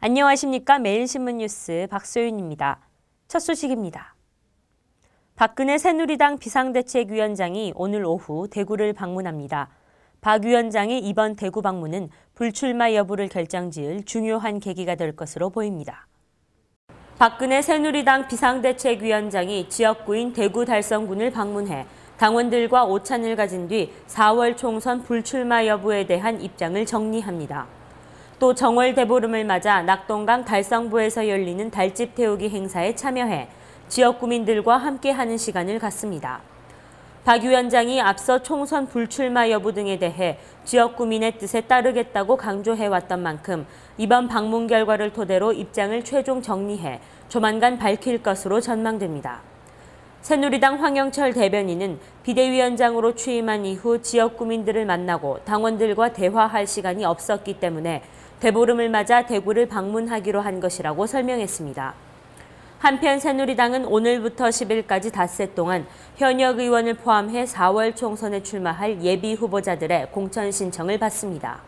안녕하십니까. 매일신문 뉴스 박소윤입니다. 첫 소식입니다. 박근혜 새누리당 비상대책위원장이 오늘 오후 대구를 방문합니다. 박 위원장의 이번 대구 방문은 불출마 여부를 결정지을 중요한 계기가 될 것으로 보입니다. 박근혜 새누리당 비상대책위원장이 지역구인 대구 달성군을 방문해 당원들과 오찬을 가진 뒤 4월 총선 불출마 여부에 대한 입장을 정리합니다. 또 정월 대보름을 맞아 낙동강 달성부에서 열리는 달집 태우기 행사에 참여해 지역 구민들과 함께하는 시간을 갖습니다. 박 위원장이 앞서 총선 불출마 여부 등에 대해 지역 구민의 뜻에 따르겠다고 강조해왔던 만큼 이번 방문 결과를 토대로 입장을 최종 정리해 조만간 밝힐 것으로 전망됩니다. 새누리당 황영철 대변인은 비대위원장으로 취임한 이후 지역 구민들을 만나고 당원들과 대화할 시간이 없었기 때문에 대보름을 맞아 대구를 방문하기로 한 것이라고 설명했습니다. 한편 새누리당은 오늘부터 10일까지 닷새 동안 현역 의원을 포함해 4월 총선에 출마할 예비 후보자들의 공천 신청을 받습니다.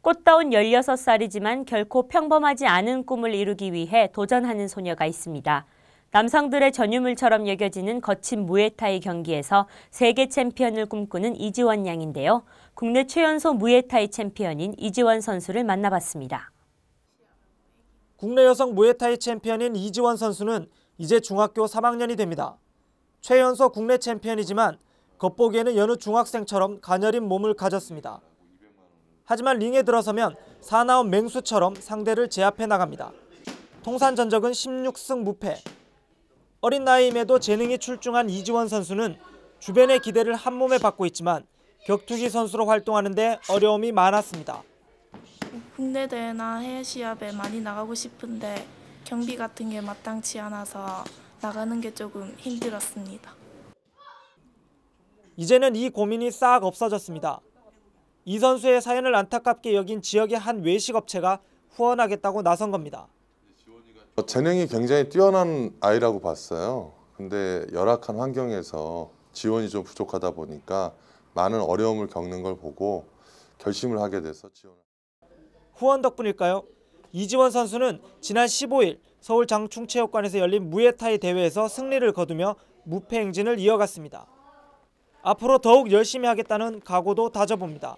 꽃다운 16살이지만 결코 평범하지 않은 꿈을 이루기 위해 도전하는 소녀가 있습니다. 남성들의 전유물처럼 여겨지는 거친 무에타이 경기에서 세계 챔피언을 꿈꾸는 이지원 양인데요. 국내 최연소 무에타이 챔피언인 이지원 선수를 만나봤습니다. 국내 여성 무에타이 챔피언인 이지원 선수는 이제 중학교 3학년이 됩니다. 최연소 국내 챔피언이지만 겉보기에는 여느 중학생처럼 가녀린 몸을 가졌습니다. 하지만 링에 들어서면 사나운 맹수처럼 상대를 제압해 나갑니다. 통산 전적은 16승 무패. 어린 나이임에도 재능이 출중한 이지원 선수는 주변의 기대를 한몸에 받고 있지만 격투기 선수로 활동하는데 어려움이 많았습니다. 국내 대회나 해외 시합에 많이 나가고 싶은데 경비 같은 게 마땅치 않아서 나가는 게 조금 힘들었습니다. 이제는 이 고민이 싹 없어졌습니다. 이 선수의 사연을 안타깝게 여긴 지역의 한 외식업체가 후원하겠다고 나선 겁니다. 재능이 굉장히 뛰어난 아이라고 봤어요. 근데 열악한 환경에서 지원이 좀 부족하다 보니까 많은 어려움을 겪는 걸 보고 결심을 하게 돼서 지원을. 후원 덕분일까요? 이지원 선수는 지난 15일 서울 장충체육관에서 열린 무에타이 대회에서 승리를 거두며 무패 행진을 이어갔습니다. 앞으로 더욱 열심히 하겠다는 각오도 다져봅니다.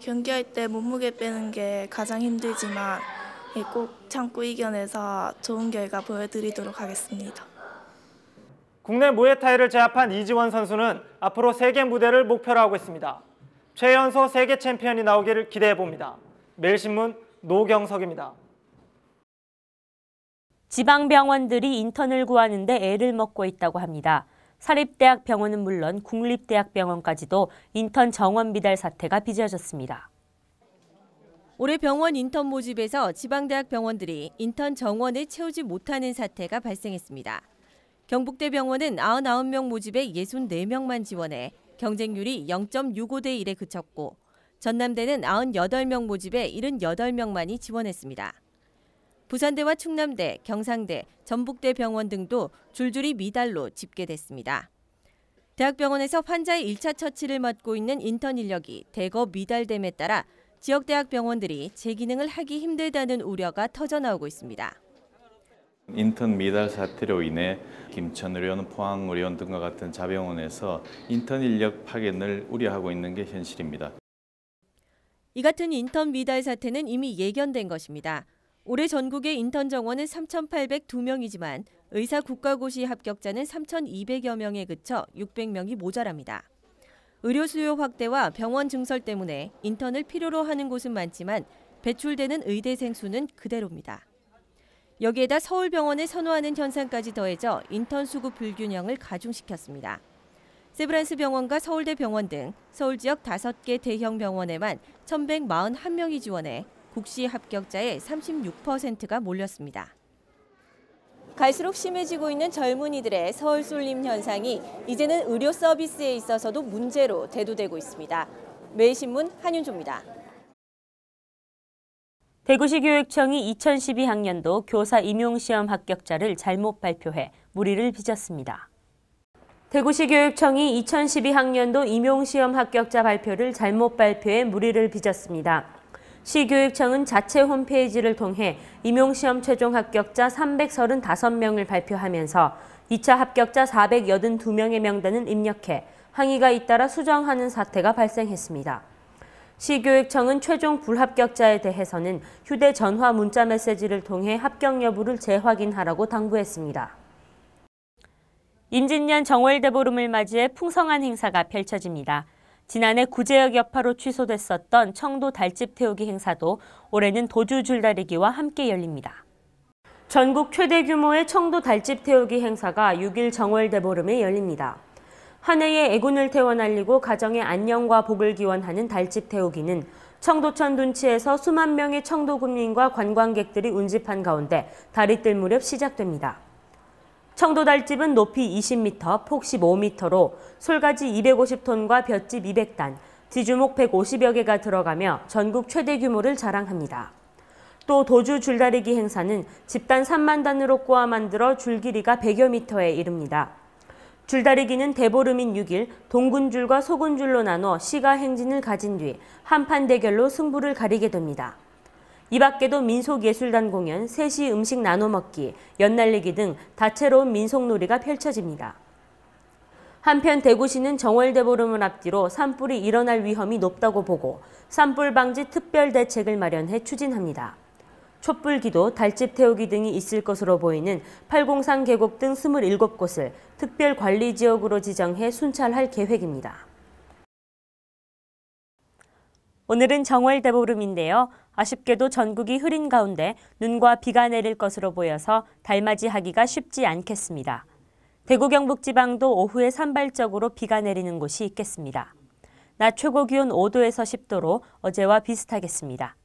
경기할 때 몸무게 빼는 게 가장 힘들지만 꼭 참고 이겨내서 좋은 결과 보여드리도록 하겠습니다. 국내 무에타이를 제압한 이지원 선수는 앞으로 세계 무대를 목표로 하고 있습니다. 최연소 세계 챔피언이 나오기를 기대해봅니다. 매일신문 노경석입니다. 지방병원들이 인턴을 구하는데 애를 먹고 있다고 합니다. 사립대학병원은 물론 국립대학병원까지도 인턴 정원 미달 사태가 빚어졌습니다. 올해 병원 인턴 모집에서 지방대학 병원들이 인턴 정원을 채우지 못하는 사태가 발생했습니다. 경북대병원은 99명 모집에 64명만 지원해 경쟁률이 0.65대 1에 그쳤고 전남대는 98명 모집에 78명만이 지원했습니다. 부산대와 충남대, 경상대, 전북대 병원 등도 줄줄이 미달로 집계됐습니다. 대학병원에서 환자의 1차 처치를 맡고 있는 인턴 인력이 대거 미달됨에 따라 지역대학 병원들이 제 기능을 하기 힘들다는 우려가 터져나오고 있습니다. 인턴 미달 사태로 인해 김천의료원, 포항의료원 등과 같은 자병원에서 인턴 인력 파견을 우려하고 있는 게 현실입니다. 이 같은 인턴 미달 사태는 이미 예견된 것입니다. 올해 전국의 인턴 정원은 3,802명이지만 의사 국가고시 합격자는 3,200여 명에 그쳐 600명이 모자랍니다. 의료 수요 확대와 병원 증설 때문에 인턴을 필요로 하는 곳은 많지만 배출되는 의대생 수는 그대로입니다. 여기에다 서울병원을 선호하는 현상까지 더해져 인턴 수급 불균형을 가중시켰습니다. 세브란스 병원과 서울대 병원 등 서울 지역 5개 대형 병원에만 1,141명이 지원해 국시 합격자의 36%가 몰렸습니다. 갈수록 심해지고 있는 젊은이들의 서울 쏠림 현상이 이제는 의료 서비스에 있어서도 문제로 대두되고 있습니다. 매일신문 한윤조입니다. 대구시 교육청이 2012학년도 교사 임용시험 합격자를 잘못 발표해 물의를 빚었습니다. 대구시 교육청이 2012학년도 임용시험 합격자 발표를 잘못 발표해 물의를 빚었습니다. 시교육청은 자체 홈페이지를 통해 임용시험 최종 합격자 335명을 발표하면서 2차 합격자 482명의 명단을 입력해 항의가 잇따라 수정하는 사태가 발생했습니다. 시교육청은 최종 불합격자에 대해서는 휴대전화 문자메시지를 통해 합격 여부를 재확인하라고 당부했습니다. 임진년 정월대보름을 맞이해 풍성한 행사가 펼쳐집니다. 지난해 구제역 여파로 취소됐었던 청도 달집 태우기 행사도 올해는 도주 줄다리기와 함께 열립니다. 전국 최대 규모의 청도 달집 태우기 행사가 6일 정월대보름에 열립니다. 한 해의 애군을 태워 날리고 가정의 안녕과 복을 기원하는 달집 태우기는 청도천 둔치에서 수만 명의 청도 군민과 관광객들이 운집한 가운데 달이 뜰 무렵 시작됩니다. 청도 달집은 높이 20m, 폭 15m로 솔가지 250톤과 볏짚 200단, 지주목 150여 개가 들어가며 전국 최대 규모를 자랑합니다. 또 도주 줄다리기 행사는 집단 3만 단으로 꼬아 만들어 줄 길이가 100여 미터에 이릅니다. 줄다리기는 대보름인 6일 동군줄과 소군줄로 나눠 시가 행진을 가진 뒤 한판 대결로 승부를 가리게 됩니다. 이 밖에도 민속예술단 공연, 세시 음식 나눠먹기, 연날리기 등 다채로운 민속놀이가 펼쳐집니다. 한편 대구시는 정월대보름을 앞뒤로 산불이 일어날 위험이 높다고 보고 산불 방지 특별 대책을 마련해 추진합니다. 촛불기도, 달집 태우기 등이 있을 것으로 보이는 팔공산 계곡 등 27곳을 특별관리지역으로 지정해 순찰할 계획입니다. 오늘은 정월대보름인데요. 아쉽게도 전국이 흐린 가운데 눈과 비가 내릴 것으로 보여서 달맞이하기가 쉽지 않겠습니다. 대구 경북지방도 오후에 산발적으로 비가 내리는 곳이 있겠습니다. 낮 최고 기온 5도에서 10도로 어제와 비슷하겠습니다.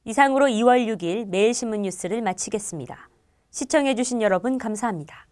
이상으로 2월 6일 매일신문 뉴스를 마치겠습니다. 시청해주신 여러분 감사합니다.